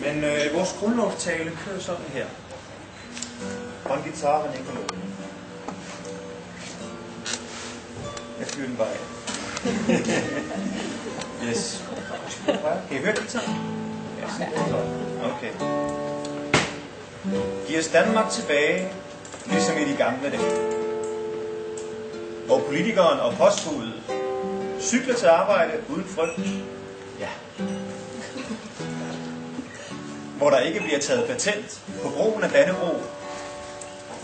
Men vores grundlovstale kører sådan her. Og en guitar og Nicolai. Jeg fyrer den bare af. Yes. Kan I høre guitaren? Ja, okay. Giv os Danmark tilbage, ligesom i de gamle dage. Hvor politikeren og postbudet cykler til arbejde uden frygt. Ja. Hvor der ikke bliver taget patent på brugen af Dannebrog.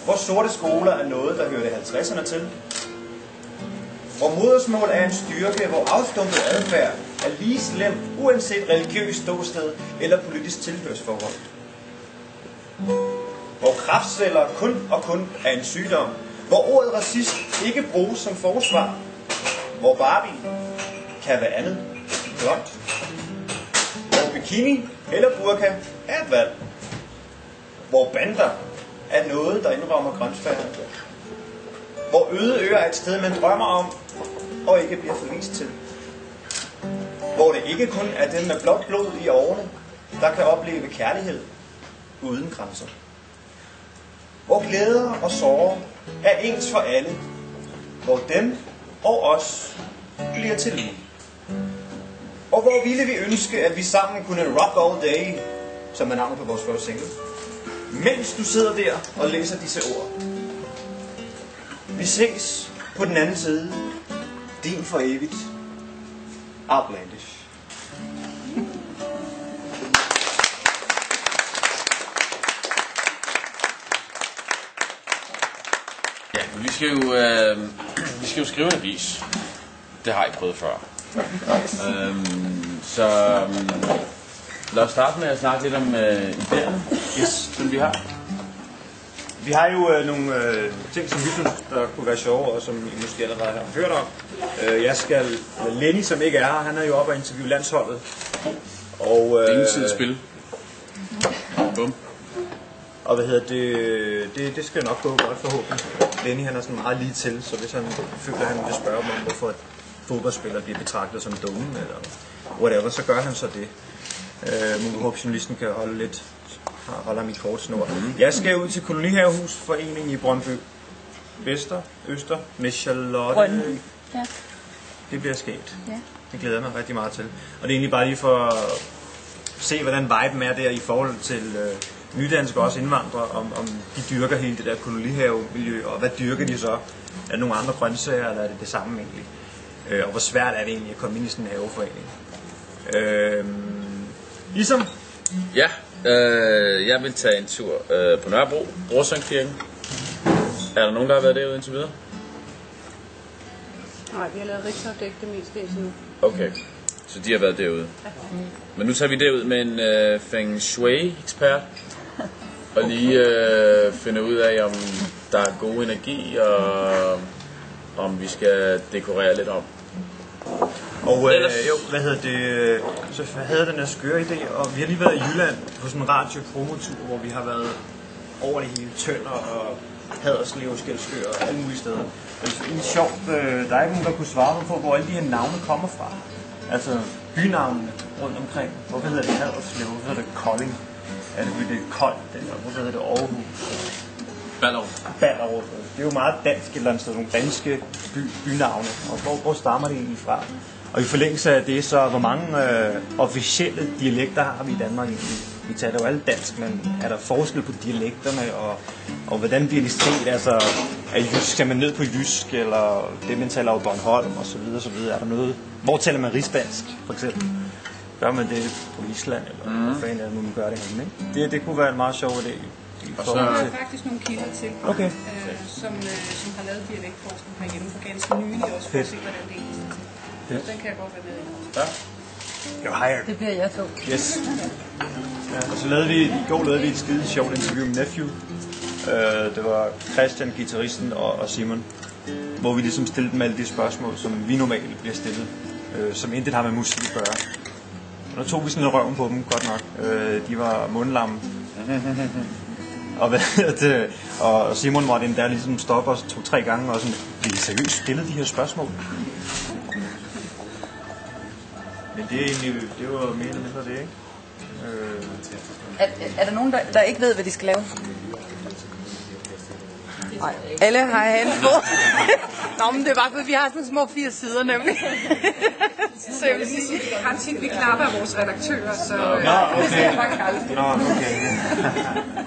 Hvor sorte skoler er noget, der hørte 50'erne til. Hvor modersmål er en styrke, hvor afstumpet adfærd er lige slem, uanset religiøst ståsted eller politisk tilhørsforhold. Hvor kræftsvælger kun er en sygdom. Hvor ordet racist ikke bruges som forsvar. Hvor Barbie kan være andet blot. Hvor bikini eller burka er et valg. Hvor bander er noget, der indrømmer grøntsfærden. Hvor øde øer er et sted, man drømmer om og ikke bliver forvist til. Hvor det ikke kun er dem med blåt blod i årene, der kan opleve kærlighed uden grænser. Hvor glæder og sorger er ens for alle. Hvor dem og os bliver til liv. Og hvor ville vi ønske, at vi sammen kunne rock all day, som er navnet på vores første single, mens du sidder der og læser disse ord. Vi ses på den anden side. Din for evigt. Outlandish. Ja, vi skal jo skrive en avis. Det har jeg prøvet før. Lad os starte med at snakke lidt om idéerne, som vi har. Vi har jo nogle ting, som vi synes, der kunne være sjove, og som I måske allerede har hørt om. Lenny, som ikke er her, han er jo oppe og interviewe landsholdet. Og, ingen tid at spille. Bum. Og hvad hedder det skal nok gå godt forhåbentlig. Lenny, han er sådan meget lige til, så hvis han føler, at han vil spørge om, hvorfor et fodboldspiller bliver betragtet som dumme, eller whatever, så gør han så det. Men håber, journalisten kan holder mit kort snor. Jeg skal ud til Kolonihavehusforeningen i Brøndby Øster med Charlotte. Ja. Det bliver sket. Ja. Det glæder jeg mig rigtig meget til. Og det er egentlig bare lige for at se, hvordan viben er der i forhold til nydanskere og også indvandrere, om de dyrker hele det der kolonihavemiljø, og hvad dyrker de så? Er det nogle andre grøntsager, eller er det det samme egentlig? Og hvor svært er det egentlig at komme ind i sådan en haveforening? Ligesom? Ja, jeg vil tage en tur på Nørrebro, Brorsønkirken. Er der nogen, der har været derude indtil videre? Nej, vi har lavet rigsafdæk det meste indtil nu. Okay, så de har været derude. Ja. Men nu tager vi derud med en Feng Shui-ekspert og lige finde ud af, om der er god energi, og om vi skal dekorere lidt om. Og så havde den her skøre idé, og vi har lige været i Jylland på sådan en radiopromotur, hvor vi har været over det hele, Tønder og Haderslev, Skelskør og alle mulige steder. Det er egentlig sjovt, der er ikke nogen, der kunne svare på, hvor alle de her navne kommer fra. Altså bynavnene rundt omkring. Hvorfor hedder det Haderslev? Hvorfor hedder det Kolding? Er det koldt? Eller hvorfor hedder det Aarhus? Ballerup. Det er jo meget dansk et eller andet sted, nogle danske bynavne. Og hvor stammer det egentlig fra? Og i forlængelse af det, så hvor mange officielle dialekter har vi i Danmark egentlig? Vi taler jo alle dansk, men er der forskel på dialekterne, og hvordan bliver de set? Altså, skal man ned på jysk, eller det man taler over Bornholm, og så videre, så videre. Er der noget? Hvor taler man rigsdansk, for eksempel? Gør man det på Island, eller hvor fanden er det, man gør det herinde, ikke? Det kunne være en meget sjov idé. Og så har jeg faktisk nogle kilder til, okay. som har lavet dialektforskning herhjemme for ganske nylig også, for at se, hvordan det egentlig er. Den kan jeg godt være med i. Ja. Jo, hej. Det bliver jeg to. Yes. Ja, og så lavede vi, i går lavede vi et skide sjovt interview med Nephew. Det var Christian, guitaristen, og Simon. Hvor vi ligesom stillede dem alle de spørgsmål, som vi normalt bliver stillet. Som intet har med musik at gøre. Og der tog vi sådan lidt røven på dem, godt nok. De var mundlamme. Og Simon måtte endda ligesom stoppe os 2-3 gange og sådan, bliver I seriøst stillet de her spørgsmål? Men det er egentlig, det var mere eller mindre det, ikke? Er der nogen, der ikke ved, hvad de skal lave? Nej, alle har hændt på. Nå, men det er bare fordi, vi har sådan små 4 sider nemlig. Så jeg vil sige, vi knapper af vores redaktører, så... Nå, okay. Nå, okay.